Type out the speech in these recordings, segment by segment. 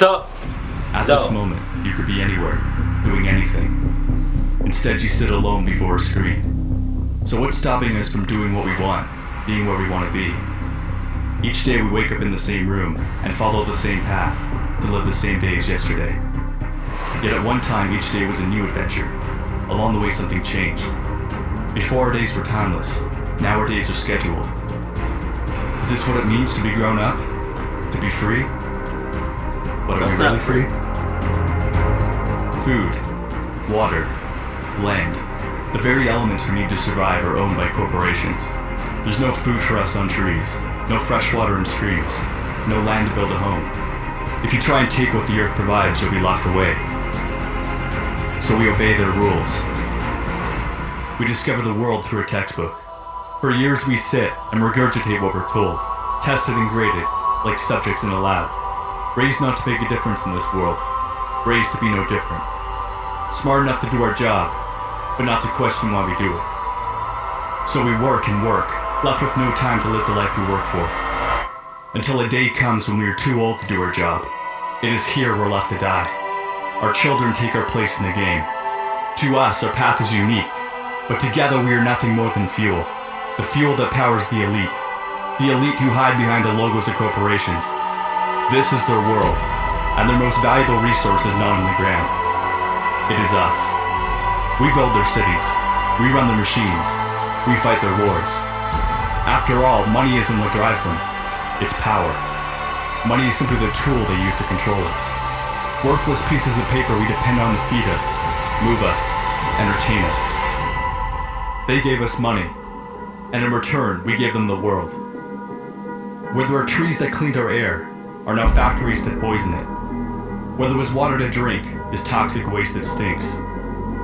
Stop. At No. this moment, you could be anywhere, doing anything. Instead, you sit alone before a screen. So what's stopping us from doing what we want, being where we want to be? Each day we wake up in the same room and follow the same path to live the same day as yesterday. Yet at one time, each day was a new adventure. Along the way, something changed. Before, our days were timeless. Now our days are scheduled. Is this what it means to be grown up? To be free? But are we really free? Food, water, land, the very elements we need to survive are owned by corporations. There's no food for us on trees, no fresh water in streams, no land to build a home. If you try and take what the earth provides, you'll be locked away. So we obey their rules. We discover the world through a textbook. For years we sit and regurgitate what we're told, tested and graded, like subjects in a lab. Raised not to make a difference in this world, raised to be no different. Smart enough to do our job, but not to question why we do it. So we work and work, left with no time to live the life we work for. Until a day comes when we are too old to do our job. It is here we're left to die. Our children take our place in the game. To us, our path is unique, but together we are nothing more than fuel. The fuel that powers the elite. The elite who hide behind the logos of corporations. This is their world, and their most valuable resource is not on the ground. It is us. We build their cities. We run their machines. We fight their wars. After all, money isn't what drives them. It's power. Money is simply the tool they use to control us. Worthless pieces of paper we depend on to feed us, move us, entertain us. They gave us money, and in return, we gave them the world. Where there are trees that cleaned our air, are now factories that poison it. Where there was water to drink, is toxic waste that stinks.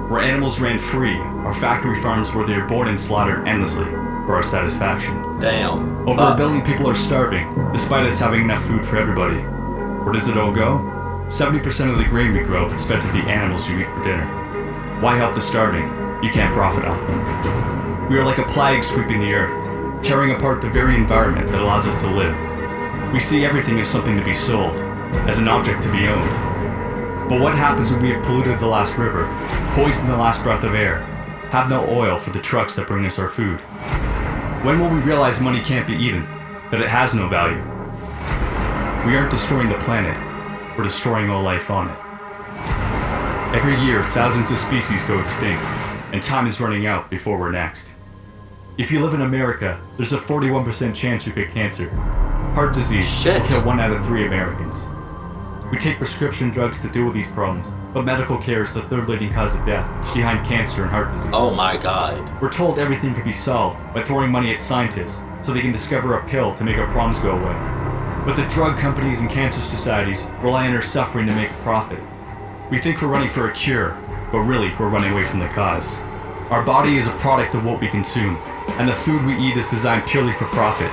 Where animals ran free, are factory farms where they are born and slaughtered endlessly for our satisfaction. Damn. Over 1 billion people are starving, despite us having enough food for everybody. Where does it all go? 70% of the grain we grow is fed to the animals you eat for dinner. Why help the starving? You can't profit off them. We are like a plague sweeping the earth, tearing apart the very environment that allows us to live. We see everything as something to be sold, as an object to be owned. But what happens when we have polluted the last river, poisoned the last breath of air, have no oil for the trucks that bring us our food? When will we realize money can't be eaten, that it has no value? We aren't destroying the planet, we're destroying all life on it. Every year, thousands of species go extinct, and time is running out before we're next. If you live in America, there's a 41% chance you get cancer. Heart disease will kill 1 out of 3 Americans. We take prescription drugs to deal with these problems, but medical care is the third leading cause of death, behind cancer and heart disease. Oh my god. We're told everything can be solved by throwing money at scientists so they can discover a pill to make our problems go away. But the drug companies and cancer societies rely on our suffering to make a profit. We think we're running for a cure, but really we're running away from the cause. Our body is a product of what we consume, and the food we eat is designed purely for profit.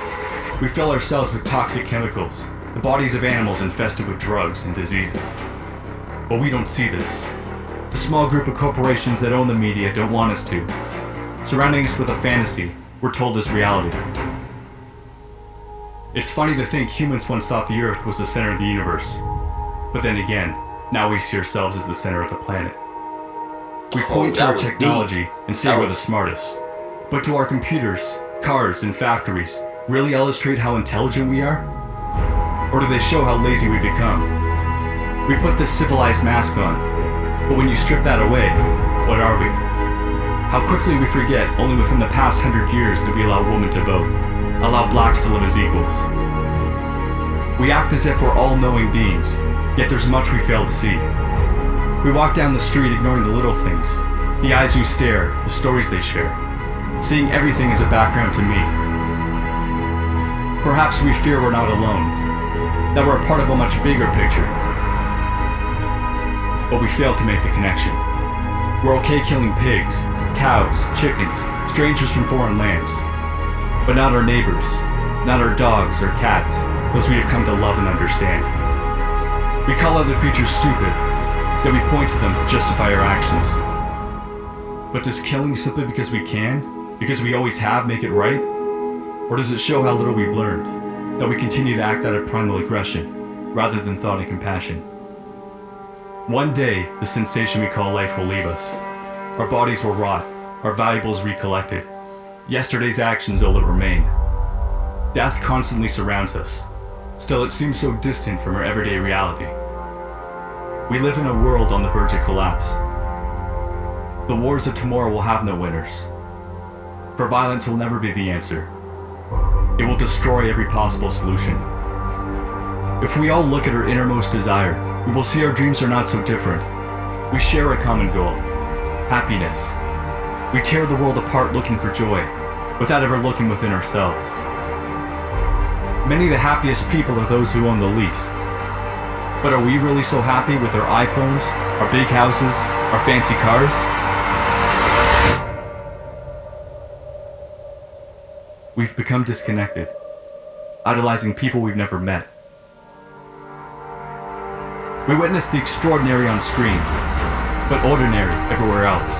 We fill ourselves with toxic chemicals, the bodies of animals infested with drugs and diseases. But we don't see this. The small group of corporations that own the media don't want us to. Surrounding us with a fantasy we're told is reality. It's funny to think humans once thought the Earth was the center of the universe. But then again, now we see ourselves as the center of the planet. We point to our technology and say we're the smartest. But do our computers, cars, and factories really illustrate how intelligent we are? Or do they show how lazy we become? We put this civilized mask on, but when you strip that away, what are we? How quickly we forget only within the past 100 years did we allow women to vote, allow blacks to live as equals. We act as if we're all-knowing beings, yet there's much we fail to see. We walk down the street ignoring the little things, the eyes who stare, the stories they share, seeing everything as a background to me. Perhaps we fear we're not alone, that we're a part of a much bigger picture. But we fail to make the connection. We're okay killing pigs, cows, chickens, strangers from foreign lands. But not our neighbors, not our dogs or cats, those we have come to love and understand. We call other creatures stupid, yet we point to them to justify our actions. But does killing simply because we can, because we always have, make it right? Or does it show how little we've learned, that we continue to act out of primal aggression, rather than thought and compassion? One day, the sensation we call life will leave us. Our bodies will rot, our valuables recollected. Yesterday's actions will remain. Death constantly surrounds us. Still, it seems so distant from our everyday reality. We live in a world on the verge of collapse. The wars of tomorrow will have no winners. For violence will never be the answer. It will destroy every possible solution. If we all look at our innermost desire, we will see our dreams are not so different. We share a common goal: happiness. We tear the world apart looking for joy, without ever looking within ourselves. Many of the happiest people are those who own the least. But are we really so happy with our iPhones, our big houses, our fancy cars? We've become disconnected, idolizing people we've never met. We witness the extraordinary on screens, but ordinary everywhere else.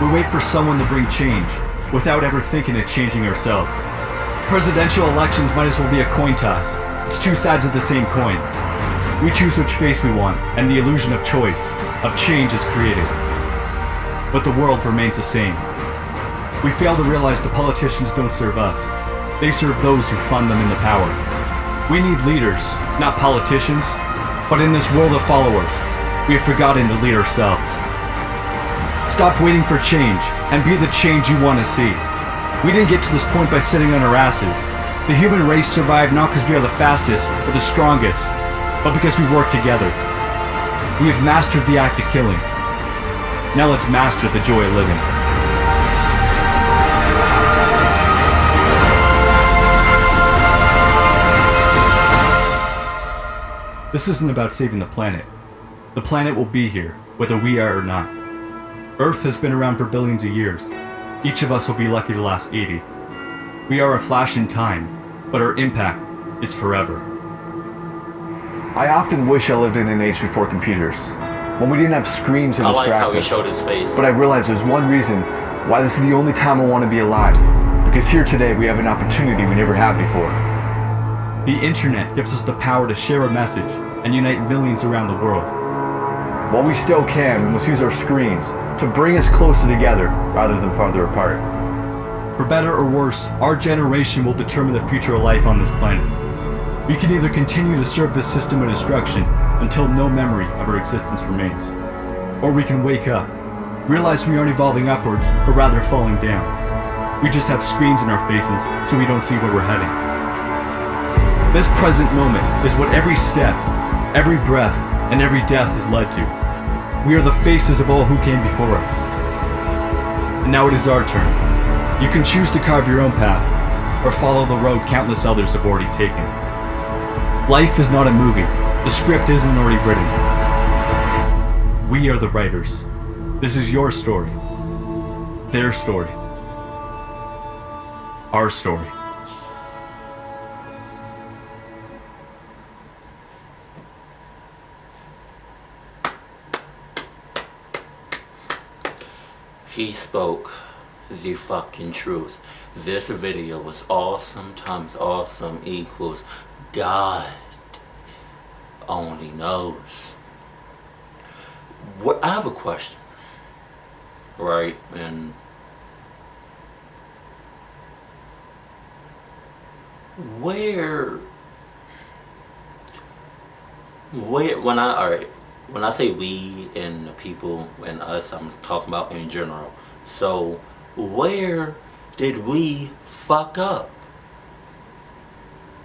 We wait for someone to bring change, without ever thinking of changing ourselves. Presidential elections might as well be a coin toss. It's two sides of the same coin. We choose which face we want, and the illusion of choice, of change is created. But the world remains the same. We fail to realize the politicians don't serve us. They serve those who fund them into power. We need leaders, not politicians. But in this world of followers, we have forgotten to lead ourselves. Stop waiting for change, and be the change you want to see. We didn't get to this point by sitting on our asses. The human race survived not because we are the fastest or the strongest, but because we work together. We have mastered the act of killing. Now let's master the joy of living. This isn't about saving the planet. The planet will be here, whether we are or not. Earth has been around for billions of years. Each of us will be lucky to last 80. We are a flash in time, but our impact is forever. I often wish I lived in an age before computers, when we didn't have screens to distract us. I like how he showed his face. But I realize there's one reason why this is the only time I want to be alive. Because here today we have an opportunity we never had before. The internet gives us the power to share a message and unite millions around the world. While we still can, we must use our screens to bring us closer together rather than farther apart. For better or worse, our generation will determine the future of life on this planet. We can either continue to serve this system of destruction until no memory of our existence remains, or we can wake up, realize we aren't evolving upwards, but rather falling down. We just have screens in our faces so we don't see where we're heading. This present moment is what every step, every breath, and every death has led to. We are the faces of all who came before us. And now it is our turn. You can choose to carve your own path, or follow the road countless others have already taken. Life is not a movie. The script isn't already written. We are the writers. This is your story. Their story. Our story. He spoke the fucking truth. This video was awesome times awesome equals God only knows. What I have a question, right? And where when I say we and the people and us, I'm talking about in general. So where did we fuck up?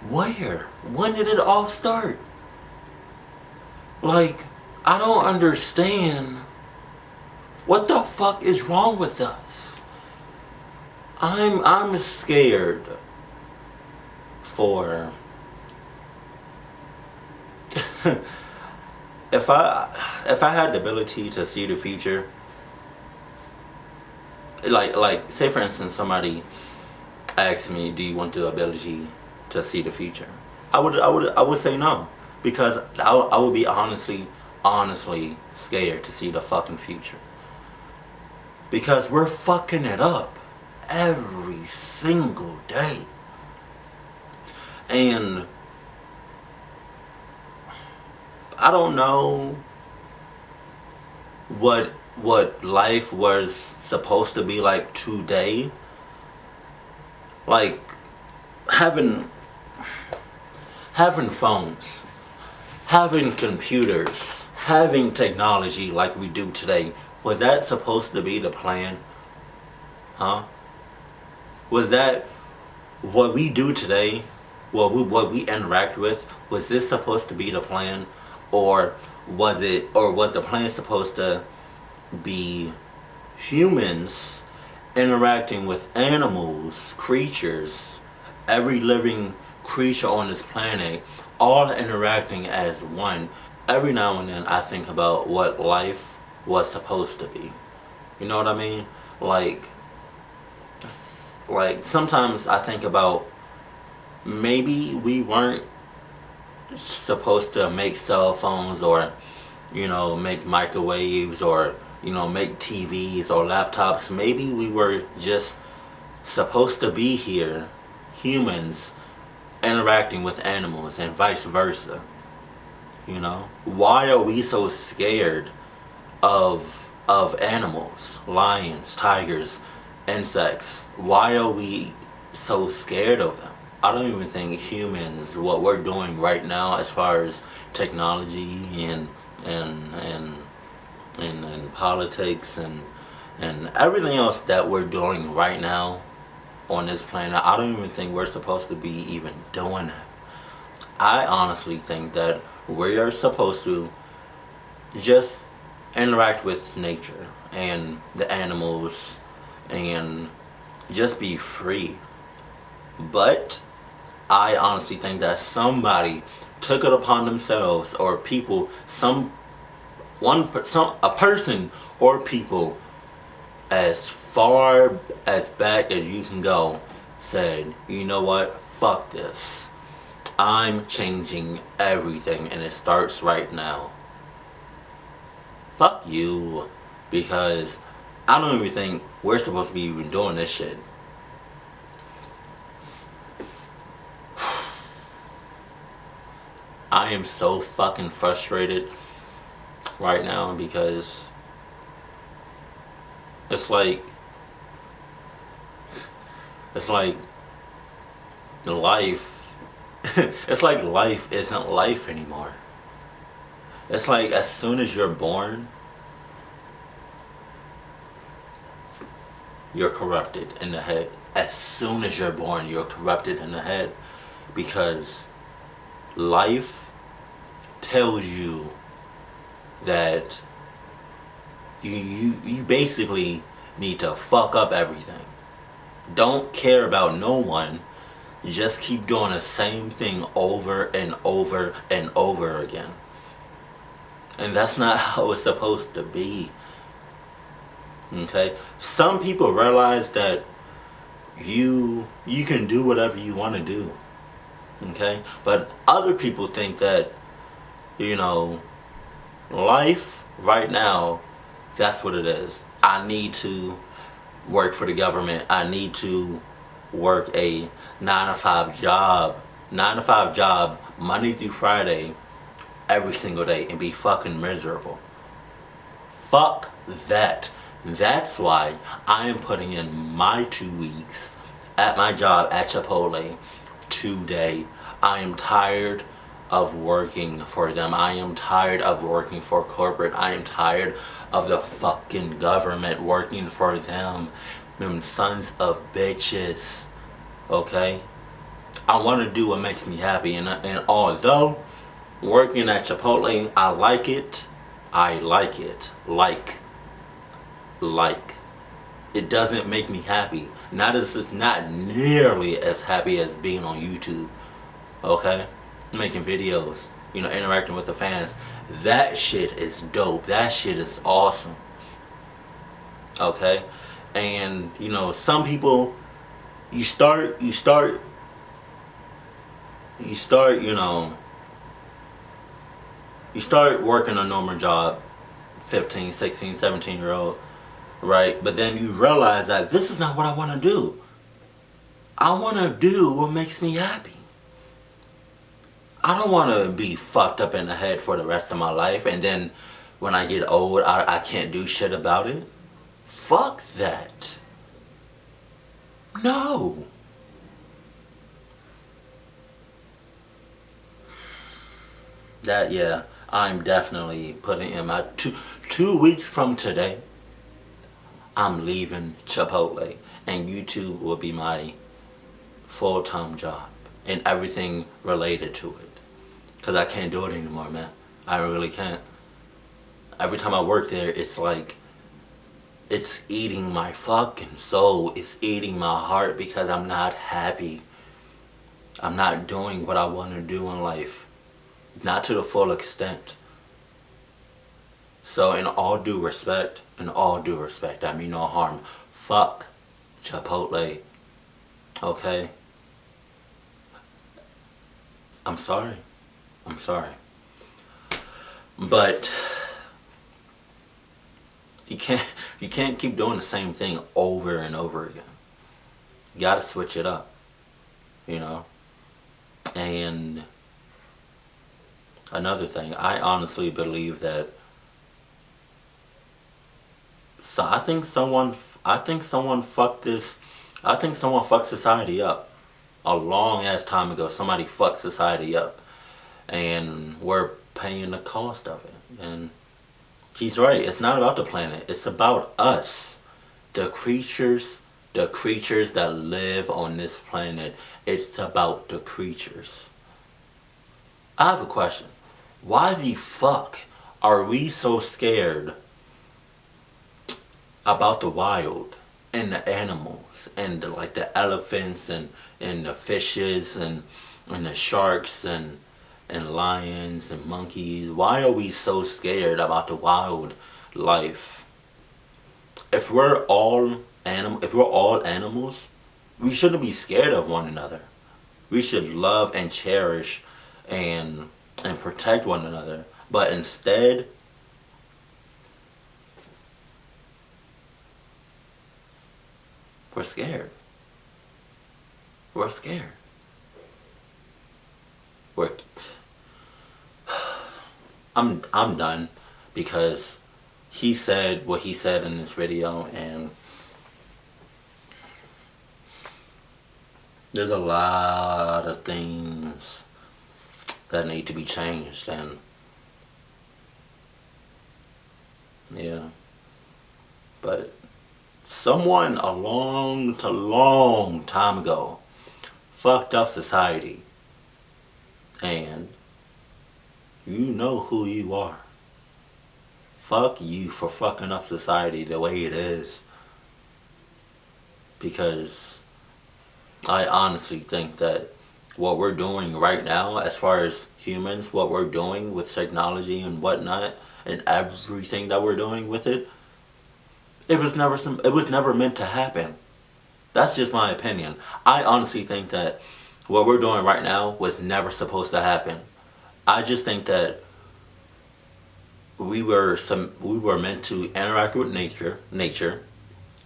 Where? When did it all start? Like, I don't understand. What the fuck is wrong with us? I'm scared for if I had the ability to see the future, like say for instance somebody asked me, do you want the ability to see the future? I would say no, because I would be honestly scared to see the fucking future, because we're fucking it up every single day. And I don't know what life was supposed to be like today, like having phones, having computers, having technology like we do today, was that supposed to be the plan? Huh? Was that what we do today, what we interact with, was this supposed to be the plan? Or was the plan supposed to be humans interacting with animals, creatures, every living creature on this planet, all interacting as one? Every now and then I think about what life was supposed to be. You know what I mean? Like sometimes I think about maybe we weren't supposed to make cell phones, or make microwaves, or make TVs or laptops. Maybe we were just supposed to be here, humans interacting with animals and vice versa. Why are we so scared of animals, lions, tigers, insects? Why are we so scared of them? I don't even think humans, what we're doing right now as far as technology and politics and everything else that we're doing right now on this planet, I don't even think we're supposed to be even doing that. I honestly think that we are supposed to just interact with nature and the animals and just be free. But I honestly think that somebody took it upon themselves, or people, a person or people, as far as back as you can go, said, you know what, fuck this. I'm changing everything, and it starts right now. Fuck you, because I don't even think we're supposed to be even doing this shit. I am so fucking frustrated right now, because it's like life it's like life isn't life anymore. It's like as soon as you're born, you're corrupted in the head. As soon as you're born, you're corrupted in the head, because life tells you that you basically need to fuck up everything. Don't care about no one. Just keep doing the same thing over and over and over again. And that's not how it's supposed to be. Okay? Some people realize that you can do whatever you want to do. Okay? But other people think that, life right now, that's what it is. I need to work for the government. I need to work a 9-to-5 job, Monday through Friday, every single day, and be fucking miserable. Fuck that. That's why I am putting in my 2 weeks at my job at Chipotle today. I am tired of working for them. I am tired of working for corporate. I am tired of the fucking government working for them. Them sons of bitches. Okay? I want to do what makes me happy. And although working at Chipotle, I like it. Like. It doesn't make me happy. It's not nearly as happy as being on YouTube. Okay? Making videos. Interacting with the fans. That shit is dope. That shit is awesome. Okay? And, some people, you start working a normal job, 15, 16, 17-year-old, right? But then you realize that this is not what I want to do. I want to do what makes me happy. I don't want to be fucked up in the head for the rest of my life and then when I get old, I can't do shit about it. Fuck that. No. That, yeah, I'm definitely putting in my 2 weeks from today. I'm leaving Chipotle, and YouTube will be my full-time job and everything related to it. Because I can't do it anymore, man. I really can't. Every time I work there, it's like, it's eating my fucking soul. It's eating my heart because I'm not happy. I'm not doing what I want to do in life. Not to the full extent. So in all due respect, I mean no harm. Fuck Chipotle. Okay? I'm sorry. But you can't keep doing the same thing over and over again. You gotta switch it up. You know? And another thing, I honestly believe that I think someone fucked society up a long ass time ago. Somebody fucked society up, and we're paying the cost of it. And he's right. It's not about the planet. It's about us, the creatures that live on this planet. It's about the creatures. I have a question. Why the fuck are we so scared about the wild and the animals and the elephants and the fishes and the sharks and lions and monkeys? Why are we so scared about the wild life? If we're all animals, we shouldn't be scared of one another. We should love and cherish and protect one another. But instead, we're scared. I'm done, because he said what he said in this video, and there's a lot of things that need to be changed, and yeah. But someone a long time ago fucked up society, and you know who you are. Fuck you for fucking up society the way it is. Because I honestly think that what we're doing right now, as far as humans, what we're doing with technology and whatnot, and everything that we're doing with it, it was never meant to happen. That's just my opinion. I honestly think that what we're doing right now was never supposed to happen. I just think that we were meant to interact with nature,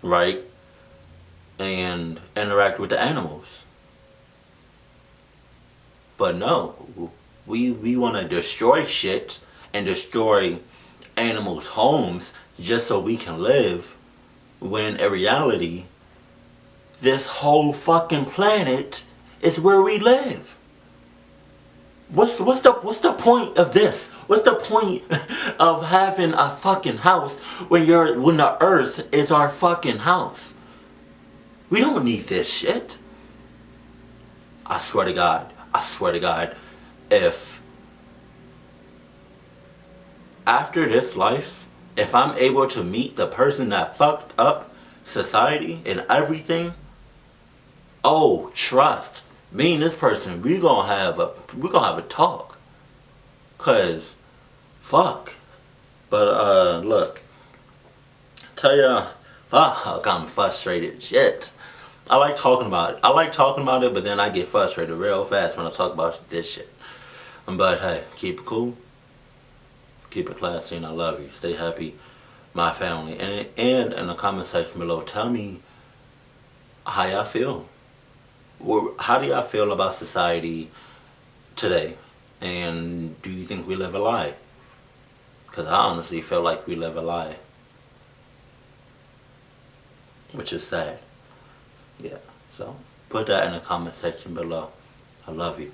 right? And interact with the animals. But no, we want to destroy shit and destroy animals' homes just so we can live, when in reality, this whole fucking planet is where we live. What's the point of this? What's the point of having a fucking house when the earth is our fucking house? We don't need this shit. I swear to God, if after this life, if I'm able to meet the person that fucked up society and everything, oh, trust me and this person, we gonna have a talk. Cause fuck. But look, tell ya, fuck, I'm frustrated. Shit. I like talking about it, but then I get frustrated real fast when I talk about this shit. But hey, keep it cool, keep it classy, and I love you. Stay happy, my family. And in the comment section below, tell me how y'all feel. How do y'all feel about society today? And do you think we live a lie? Because I honestly feel like we live a lie. Which is sad. Yeah. So put that in the comment section below. I love you.